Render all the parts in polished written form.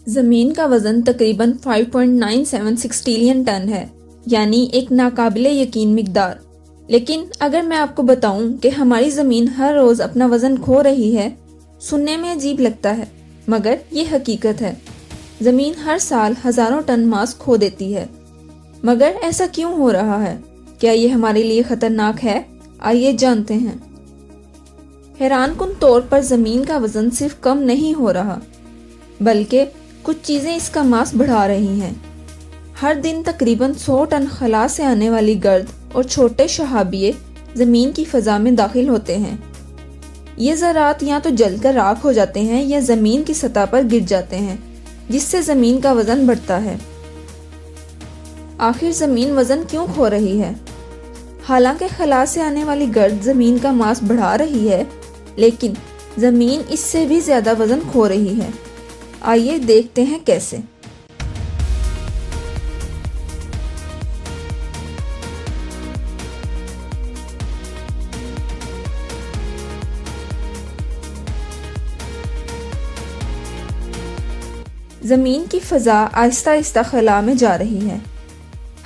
زمین کا وزن تقریباً 5.976 ٹریلین ٹن ہے، یعنی ایک ناقابل یقین مقدار۔ لیکن اگر میں آپ کو بتاؤں کہ ہماری زمین ہر روز اپنا وزن کھو رہی ہے، سننے میں عجیب لگتا ہے، مگر یہ حقیقت ہے۔ زمین ہر سال ہزاروں ٹن ماس کھو دیتی ہے۔ مگر ایسا کیوں ہو رہا ہے؟ کیا یہ ہمارے لیے خطرناک ہے؟ آئیے جانتے ہیں۔ حیران کن طور پر زمین کا وزن صرف کم نہیں ہو رہا، بلکہ کچھ چیزیں اس کا ماس بڑھا رہی ہیں۔ ہر دن تقریباً 100 ٹن خلا سے آنے والی گرد اور چھوٹے شہابیے زمین کی فضا میں داخل ہوتے ہیں۔ یہ ذرات یا تو جل کر راکھ ہو جاتے ہیں یا زمین کی سطح پر گر جاتے ہیں، جس سے زمین کا وزن بڑھتا ہے۔ آخر زمین وزن کیوں کھو رہی ہے؟ حالانکہ خلا سے آنے والی گرد زمین کا ماس بڑھا رہی ہے، لیکن زمین اس سے بھی زیادہ وزن کھو رہی ہے۔ آئیے دیکھتے ہیں کیسے۔ زمین کی فضا آہستہ آہستہ خلا میں جا رہی ہے۔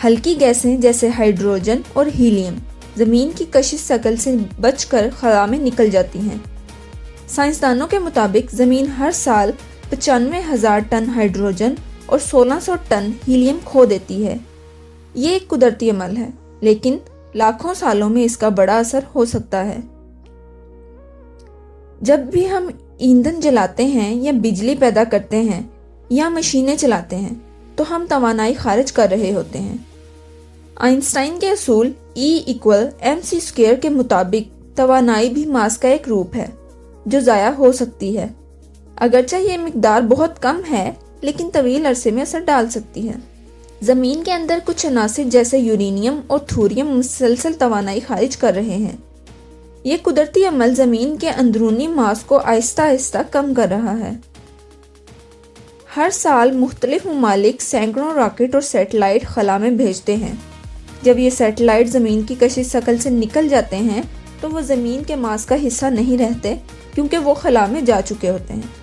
ہلکی گیسیں جیسے ہائیڈروجن اور ہیلیم زمین کی کشش شکل سے بچ کر خلا میں نکل جاتی ہیں۔ سائنسدانوں کے مطابق زمین ہر سال 95,000 ٹن ہائیڈروجن اور 1600 ٹن ہیلیم کھو دیتی ہے۔ یہ ایک قدرتی عمل ہے، لیکن لاکھوں سالوں میں اس کا بڑا اثر ہو سکتا ہے۔ جب بھی ہم ایندھن جلاتے ہیں یا بجلی پیدا کرتے ہیں یا مشینیں چلاتے ہیں تو ہم توانائی خارج کر رہے ہوتے ہیں۔ آئنسٹائن کے اصول E=mc² کے مطابق توانائی بھی ماس کا ایک روپ ہے جو ضائع ہو سکتی ہے۔ اگرچہ یہ مقدار بہت کم ہے، لیکن طویل عرصے میں اثر ڈال سکتی ہے۔ زمین کے اندر کچھ عناصر جیسے یورینیم اور تھوریم مسلسل توانائی خارج کر رہے ہیں۔ یہ قدرتی عمل زمین کے اندرونی ماس کو آہستہ آہستہ کم کر رہا ہے۔ ہر سال مختلف ممالک سینکڑوں راکٹ اور سیٹلائٹ خلا میں بھیجتے ہیں۔ جب یہ سیٹلائٹ زمین کی کشش شکل سے نکل جاتے ہیں تو وہ زمین کے ماس کا حصہ نہیں رہتے، کیونکہ وہ خلا میں جا چکے ہوتے ہیں۔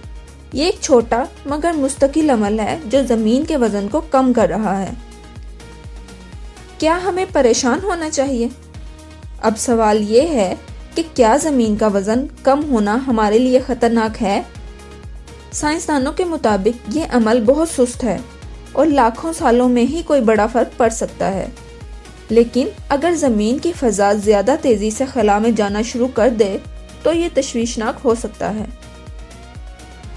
یہ ایک چھوٹا مگر مستقل عمل ہے جو زمین کے وزن کو کم کر رہا ہے۔ کیا ہمیں پریشان ہونا چاہیے؟ اب سوال یہ ہے کہ کیا زمین کا وزن کم ہونا ہمارے لیے خطرناک ہے؟ سائنسدانوں کے مطابق یہ عمل بہت سست ہے اور لاکھوں سالوں میں ہی کوئی بڑا فرق پڑ سکتا ہے۔ لیکن اگر زمین کی فضا زیادہ تیزی سے خلا میں جانا شروع کر دے تو یہ تشویشناک ہو سکتا ہے۔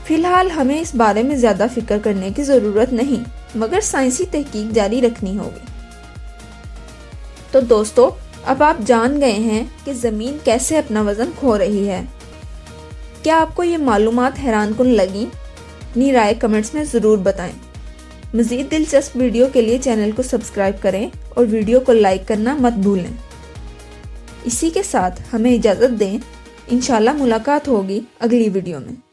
فی الحال ہمیں اس بارے میں زیادہ فکر کرنے کی ضرورت نہیں، مگر سائنسی تحقیق جاری رکھنی ہوگی۔ تو دوستو، اب آپ جان گئے ہیں کہ زمین کیسے اپنا وزن کھو رہی ہے۔ کیا آپ کو یہ معلومات حیران کن لگیں؟ اپنی رائے کمنٹس میں ضرور بتائیں۔ مزید دلچسپ ویڈیو کے لیے چینل کو سبسکرائب کریں اور ویڈیو کو لائک کرنا مت بھولیں۔ اسی کے ساتھ ہمیں اجازت دیں، انشاءاللہ ملاقات ہوگی اگلی ویڈیو میں۔